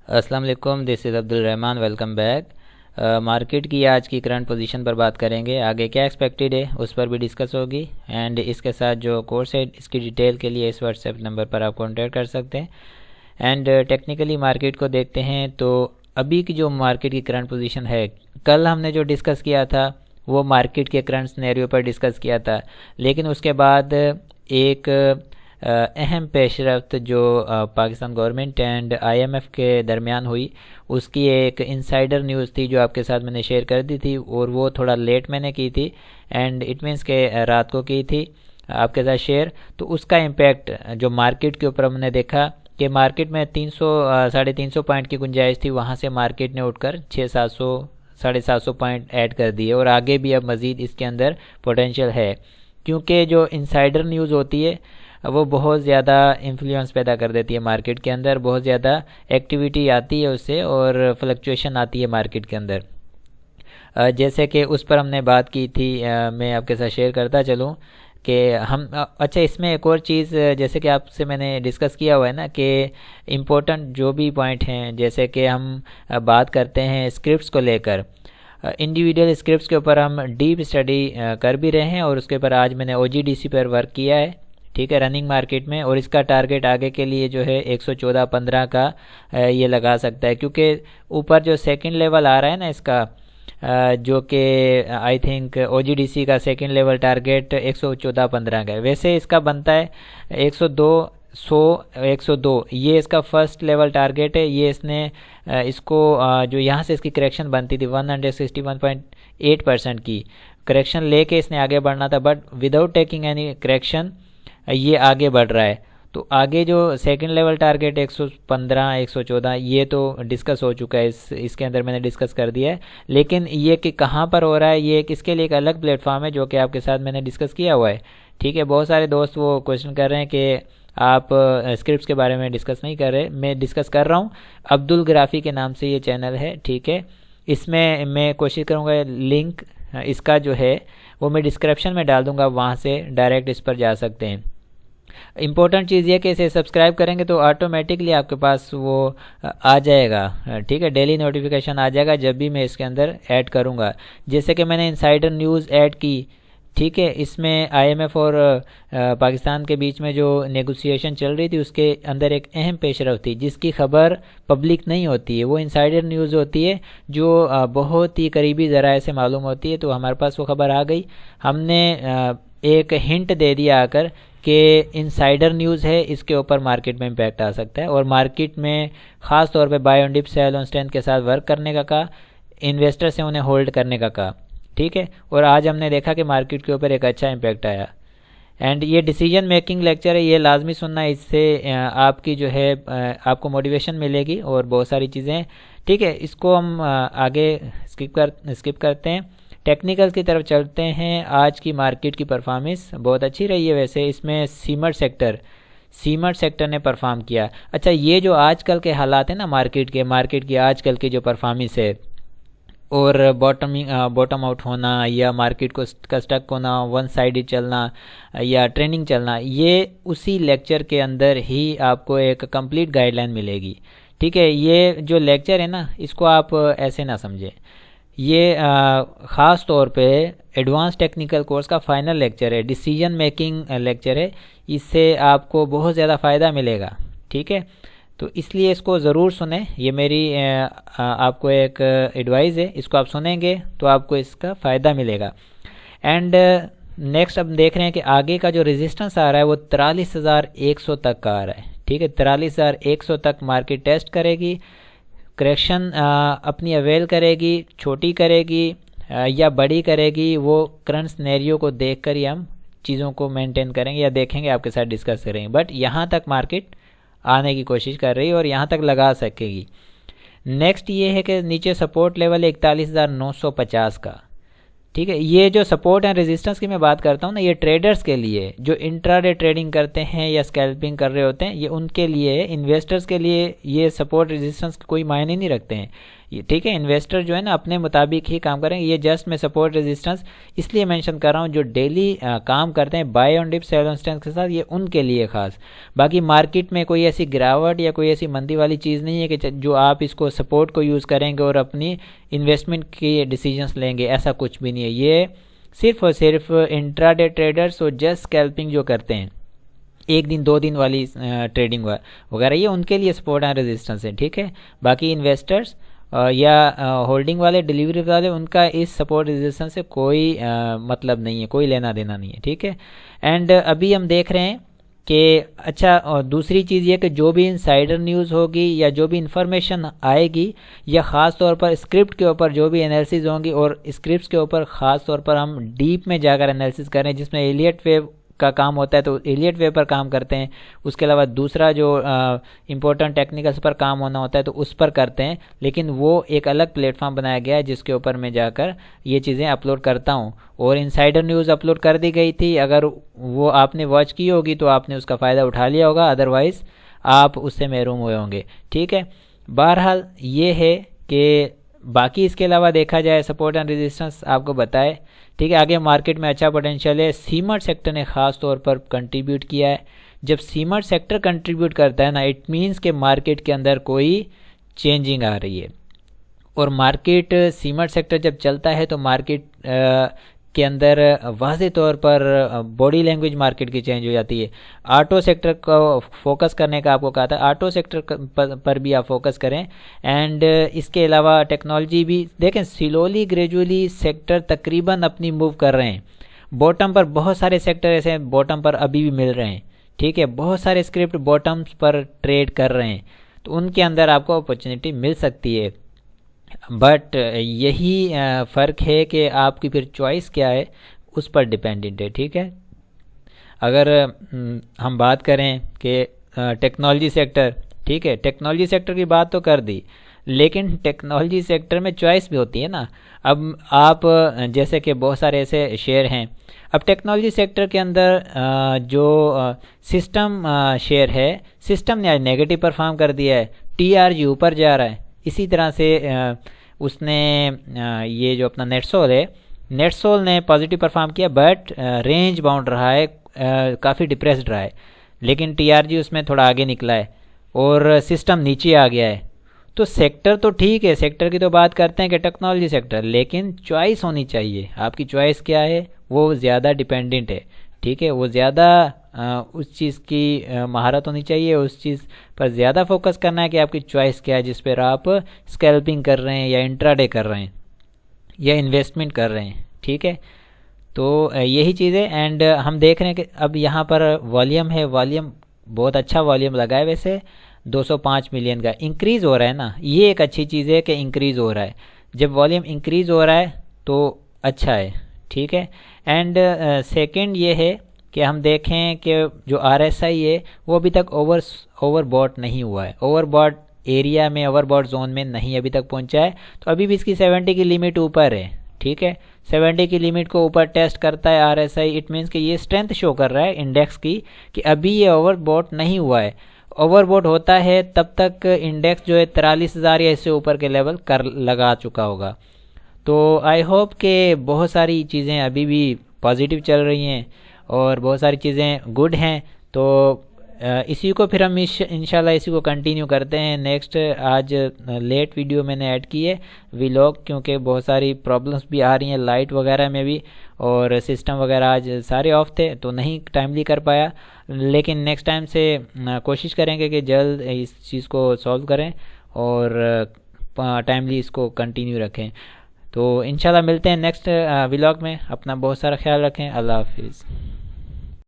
السلام علیکم، دس از Abdul Rahman, welcome back. Market کی آج کی کرنٹ پوزیشن پر بات کریں گے، آگے کیا ایکسپیکٹڈ ہے اس پر بھی ڈسکس ہوگی، اینڈ اس کے ساتھ جو کورس ہے اس کی ڈیٹیل کے لیے اس واٹس ایپ نمبر پر آپ کانٹیکٹ کر سکتے ہیں۔ اینڈ ٹیکنیکلی مارکیٹ کو دیکھتے ہیں تو ابھی کی جو مارکیٹ کی کرنٹ پوزیشن ہے، کل ہم نے جو ڈسکس کیا تھا وہ مارکیٹ کے کرنٹ سینیریو پر ڈسکس کیا تھا، لیکن اس کے بعد ایک اہم پیش رفت جو Pakistan government and I M F کے درمیان ہوئی، اس کی ایک انسائیڈر نیوز تھی جو آپ کے ساتھ میں نے شیئر کر دی تھی، اور وہ تھوڑا لیٹ میں نے کی تھی، اینڈ اٹ مینس کہ رات کو کی تھی آپ کے ساتھ شیئر۔ تو اس کا امپیکٹ جو مارکیٹ کے اوپر ہم نے دیکھا کہ مارکیٹ میں 300-350 پوائنٹ کی گنجائش تھی، وہاں سے مارکیٹ نے اٹھ کر 600-750 پوائنٹ ایڈ کر دیے، اور آگے بھی اب مزید اس کے اندر پوٹینشیل ہے، کیونکہ جو انسائیڈر نیوز ہوتی ہے وہ بہت زیادہ انفلوئنس پیدا کر دیتی ہے مارکیٹ کے اندر، بہت زیادہ ایکٹیویٹی آتی ہے اس سے، اور فلکچویشن آتی ہے مارکیٹ کے اندر۔ جیسے کہ اس پر ہم نے بات کی تھی، میں آپ کے ساتھ شیئر کرتا چلوں کہ ہم اچھا اس میں ایک اور چیز جیسے کہ آپ سے میں نے ڈسکس کیا ہوا ہے نا کہ امپورٹنٹ جو بھی پوائنٹ ہیں، جیسے کہ ہم بات کرتے ہیں اسکرپٹس کو لے کر، انڈیویڈول اسکرپٹس کے اوپر ہم ڈیپ اسٹڈی کر بھی رہے ہیں، اور اس کے اوپر آج میں نے او جی ڈی سی پر ورک کیا ہے، ٹھیک ہے، رننگ مارکیٹ میں، اور اس کا ٹارگٹ آگے کے لیے جو ہے 114.15 کا یہ لگا سکتا ہے، کیونکہ اوپر جو سیکنڈ لیول آ رہا ہے نا اس کا، جو کہ I think O G D C کا سیکنڈ لیول ٹارگٹ 114.15 کا ہے، ویسے اس کا بنتا ہے 102 یہ اس کا فرسٹ لیول ٹارگٹ ہے، یہ اس نے اس کو جو یہاں سے اس کی کریکشن بنتی تھی 161.8% کی کریکشن لے کے اس نے آگے بڑھنا تھا، but without taking any correction یہ آگے بڑھ رہا ہے۔ تو آگے جو سیکنڈ لیول ٹارگٹ 115 114 یہ تو ڈسکس ہو چکا ہے، اس کے اندر میں نے ڈسکس کر دیا ہے، لیکن یہ کہ کہاں پر ہو رہا ہے، یہ اس کے لیے ایک الگ پلیٹ فارم ہے جو کہ آپ کے ساتھ میں نے ڈسکس کیا ہوا ہے، ٹھیک ہے۔ بہت سارے دوست وہ کوشچن کر رہے ہیں کہ آپ اسکرپٹس کے بارے میں ڈسکس نہیں کر رہے، میں ڈسکس کر رہا ہوں، عبدالگرافی کے نام سے یہ چینل ہے، ٹھیک ہے۔ اس میں کوشش کروں گا لنک اس کا جو ہے وہ میں ڈسکرپشن میں ڈال دوں گا، وہاں سے ڈائریکٹ اس پر جا سکتے ہیں۔ امپورٹنٹ چیز یہ کہ اسے سبسکرائب کریں گے تو آٹومیٹکلی آپ کے پاس وہ آ جائے گا، ٹھیک ہے، ڈیلی نوٹیفیکیشن آ جائے گا جب بھی میں اس کے اندر ایڈ کروں گا۔ جیسے کہ میں نے انسائیڈر نیوز ایڈ کی، ٹھیک ہے، اس میں آئی ایم ایف اور پاکستان کے بیچ میں جو نیگوسیشن چل رہی تھی اس کے اندر ایک اہم پیش رفت تھی جس کی خبر پبلک نہیں ہوتی ہے، وہ انسائیڈر نیوز ہوتی ہے جو بہت ہی قریبی ذرائع سے معلوم ہوتی ہے، تو ہمارے پاس وہ خبر آ گئی، ہم نے ایک ہنٹ دے دیا آ کر کہ انسائیڈر نیوز ہے، اس کے اوپر مارکیٹ میں امپیکٹ آ سکتا ہے، اور مارکیٹ میں خاص طور پہ buy on dip sell on strength کے ساتھ ورک کرنے کا کہا، انویسٹر سے انہیں ہولڈ کرنے کا کہا، ٹھیک ہے، اور آج ہم نے دیکھا کہ مارکیٹ کے اوپر ایک اچھا امپیکٹ آیا۔ اینڈ یہ ڈیسیجن میکنگ لیکچر ہے، یہ لازمی سننا، اس سے آپ کی جو ہے آپ کو موٹیویشن ملے گی اور بہت ساری چیزیں، ٹھیک ہے۔ اس کو ہم آگے اسکپ کرتے ہیں، ٹیکنیکل کی طرف چلتے ہیں۔ آج کی مارکیٹ کی پرفارمنس بہت اچھی رہی ہے، ویسے اس میں سیمنٹ سیکٹر نے پرفارم کیا۔ اچھا، یہ جو آج کل کے حالات ہیں نا مارکیٹ کی آج کل کی جو پرفارمنس ہے، اور باٹم آؤٹ ہونا یا مارکیٹ کو کا سٹک ہونا، ون سائیڈ چلنا یا ٹریننگ چلنا، یہ اسی لیکچر کے اندر ہی آپ کو ایک کمپلیٹ گائیڈ لائن ملے گی، ٹھیک ہے۔ یہ جو لیکچر ہے نا اس کو آپ ایسے نہ سمجھیں، یہ خاص طور پہ ایڈوانس ٹیکنیکل کورس کا فائنل لیکچر ہے، ڈیسیجن میکنگ لیکچر ہے، اس سے آپ کو بہت زیادہ فائدہ ملے گا، ٹھیک ہے۔ تو اس لیے اس کو ضرور سنیں، یہ میری آپ کو ایک ایڈوائز ہے، اس کو آپ سنیں گے تو آپ کو اس کا فائدہ ملے گا۔ اینڈ نیکسٹ اب دیکھ رہے ہیں کہ آگے کا جو ریزسٹنس آ رہا ہے وہ 43,100 تک کا آ رہا ہے، ٹھیک ہے، 43,100 تک مارکیٹ ٹیسٹ کرے گی، کریکشن اپنی اویل کرے گی، چھوٹی کرے گی یا بڑی کرے گی، وہ کرنٹ سینیریو کو دیکھ کر ہی ہم چیزوں کو مینٹین کریں گے یا دیکھیں گے، آپ کے ساتھ ڈسکس کریں گے، بٹ یہاں تک مارکیٹ آنے کی کوشش کر رہی ہے اور یہاں تک لگا سکے گی۔ نیکسٹ یہ ہے کہ نیچے سپورٹ لیول 41,950 کا، ٹھیک ہے۔ یہ جو سپورٹ اینڈ ریزسٹنس کی میں بات کرتا ہوں نا، یہ ٹریڈرز کے لیے جو انٹرا ڈے ٹریڈنگ کرتے ہیں یا اسکیلپنگ کر رہے ہوتے ہیں، یہ ان کے لیے، انویسٹرز کے لیے یہ سپورٹ ریزسٹنس کوئی معنی نہیں رکھتے ہیں، ٹھیک ہے، انویسٹر جو ہے نا اپنے مطابق ہی کام کریں گے. یہ جسٹ میں سپورٹ ریزسٹنس اس لیے مینشن کر رہا ہوں جو ڈیلی کام کرتے ہیں buy on dip sell on strength کے ساتھ، یہ ان کے لیے خاص. باقی مارکیٹ میں کوئی ایسی گراوٹ یا کوئی ایسی مندی والی چیز نہیں ہے کہ جو آپ اس کو سپورٹ کو یوز کریں گے اور اپنی انویسٹمنٹ کی ڈیسیجنس لیں گے، ایسا کچھ بھی نہیں ہے. یہ صرف اور صرف انٹراڈے ٹریڈرز اور جسٹ اسکیلپنگ جو کرتے ہیں ایک دن 2 دن والی ٹریڈنگ وغیرہ، یہ ان کے لیے سپورٹ اینڈ ریزسٹنس ہے. ٹھیک ہے، باقی انویسٹرز یا ہولڈنگ والے، ڈیلیوری والے، ان کا اس سپورٹ ریزسٹنس سے کوئی مطلب نہیں ہے، کوئی لینا دینا نہیں ہے. ٹھیک ہے، اینڈ ابھی ہم دیکھ رہے ہیں کہ اچھا دوسری چیز یہ کہ جو بھی انسائڈر نیوز ہوگی یا جو بھی انفارمیشن آئے گی، یا خاص طور پر اسکرپٹ کے اوپر جو بھی انالیسز ہوں گی، اور اسکرپٹس کے اوپر خاص طور پر ہم ڈیپ میں جا کر انالیسز کریں جس میں ایلیٹ ویو کا کام ہوتا ہے تو ایلیٹ ویو پر کام کرتے ہیں. اس کے علاوہ دوسرا جو امپورٹنٹ ٹیکنیکلس پر کام ہونا ہوتا ہے تو اس پر کرتے ہیں، لیکن وہ ایک الگ پلیٹ فارم بنایا گیا ہے جس کے اوپر میں جا کر یہ چیزیں اپلوڈ کرتا ہوں. اور انسائڈر نیوز اپلوڈ کر دی گئی تھی، اگر وہ آپ نے واچ کی ہوگی تو آپ نے اس کا فائدہ اٹھا لیا ہوگا، ادروائز آپ اس سے محروم ہوئے ہوں گے. ٹھیک ہے، بہرحال یہ ہے کہ باقی اس کے علاوہ دیکھا جائے سپورٹ اینڈ ریزسٹنس آپ کو بتائے. ٹھیک ہے، آگے مارکیٹ میں اچھا پوٹینشیل ہے. سیمنٹ سیکٹر نے خاص طور پر کنٹریبیوٹ کیا ہے. جب سیمنٹ سیکٹر کنٹریبیوٹ کرتا ہے نا، اٹ مینس کہ مارکیٹ کے اندر کوئی چینجنگ آ رہی ہے. اور مارکیٹ سیمنٹ سیکٹر جب چلتا ہے تو مارکیٹ کے اندر واضح طور پر باڈی لینگویج مارکیٹ کی چینج ہو جاتی ہے. آٹو سیکٹر کو فوکس کرنے کا آپ کو کہا تھا، آٹو سیکٹر پر بھی آپ فوکس کریں. اینڈ اس کے علاوہ ٹیکنالوجی بھی دیکھیں، سلولی گریجولی سیکٹر تقریباً اپنی موو کر رہے ہیں. باٹم پر بہت سارے سیکٹر ایسے ہیں باٹم پر ابھی بھی مل رہے ہیں. ٹھیک ہے، بہت سارے اسکرپٹ باٹمز پر ٹریڈ کر رہے ہیں، تو ان کے اندر آپ کو اپرچونیٹی مل سکتی ہے. بٹ یہی فرق ہے کہ آپ کی پھر چوائس کیا ہے اس پر ڈیپینڈنٹ ہے. ٹھیک ہے، اگر ہم بات کریں کہ ٹیکنالوجی سیکٹر، ٹھیک ہے، ٹیکنالوجی سیکٹر کی بات تو کر دی، لیکن ٹیکنالوجی سیکٹر میں چوائس بھی ہوتی ہے نا. اب آپ جیسے کہ بہت سارے ایسے شیئر ہیں، اب ٹیکنالوجی سیکٹر کے اندر جو سسٹم شیئر ہے، سسٹم نے آج نیگیٹو پرفارم کر دیا ہے، ٹی آر جی اوپر جا رہا ہے. اسی طرح سے اس نے یہ جو اپنا نیٹ سول ہے، نیٹ سول نے پازیٹیو پرفارم کیا، بٹ رینج باؤنڈ رہا ہے، کافی ڈپریسڈ رہا ہے. لیکن ٹی آر جی اس میں تھوڑا آگے نکلا ہے اور سسٹم نیچے آ گیا ہے. تو سیکٹر تو ٹھیک ہے، سیکٹر کی تو بات کرتے ہیں کہ ٹیکنالوجی سیکٹر، لیکن چوائس ہونی چاہیے. آپ کی چوائس کیا ہے وہ زیادہ ڈیپینڈنٹ ہے. ٹھیک ہے، وہ زیادہ اس چیز کی مہارت ہونی چاہیے، اس چیز پر زیادہ فوکس کرنا ہے کہ آپ کی چوائس کیا ہے جس پر آپ اسکیلپنگ کر رہے ہیں یا انٹراڈے کر رہے ہیں یا انویسٹمنٹ کر رہے ہیں. ٹھیک ہے، تو یہی چیز ہے. اینڈ ہم دیکھ رہے ہیں کہ اب یہاں پر والیوم ہے، والیوم بہت اچھا والیوم لگا ہے، ویسے 205 ملین کا انکریز ہو رہا ہے نا. یہ ایک اچھی چیز ہے کہ انکریز ہو رہا ہے. جب والیوم انکریز ہو رہا ہے تو اچھا ہے. ٹھیک ہے، اینڈ سیکنڈ یہ ہے کہ ہم دیکھیں کہ جو آر ایس آئی ہے وہ ابھی تک اوور باٹ نہیں ہوا ہے، اوور باٹ ایریا میں، اوور باٹ زون میں نہیں ابھی تک پہنچا ہے. تو ابھی بھی اس کی 70 کی لیمٹ اوپر ہے. ٹھیک ہے، 70 کی لیمٹ کو اوپر ٹیسٹ کرتا ہے R S I, it means کہ یہ اسٹرینتھ شو کر رہا ہے انڈیکس کی کہ ابھی یہ اوور باٹ نہیں ہوا ہے. اوور باٹ ہوتا ہے تب تک انڈیکس جو ہے 43,000 یا اس سے اوپر کے لیول لگا چکا ہوگا. تو آئی ہوپ کہ بہت ساری چیزیں ابھی بھی پازیٹیو چل رہی ہیں اور بہت ساری چیزیں گڈ ہیں. تو اسی کو پھر ہم انشاءاللہ اسی کو کنٹینیو کرتے ہیں. نیکسٹ آج لیٹ ویڈیو میں نے ایڈ کی ہے ویلاگ، کیونکہ بہت ساری پرابلمس بھی آ رہی ہیں لائٹ وغیرہ میں بھی، اور سسٹم وغیرہ آج سارے آف تھے تو نہیں ٹائملی کر پایا. لیکن نیکسٹ ٹائم سے کوشش کریں گے کہ جلد اس چیز کو سولو کریں اور ٹائملی اس کو کنٹینیو رکھیں. تو انشاءاللہ ملتے ہیں نیکسٹ ویلاگ میں. اپنا بہت سارا خیال رکھیں. اللہ حافظ.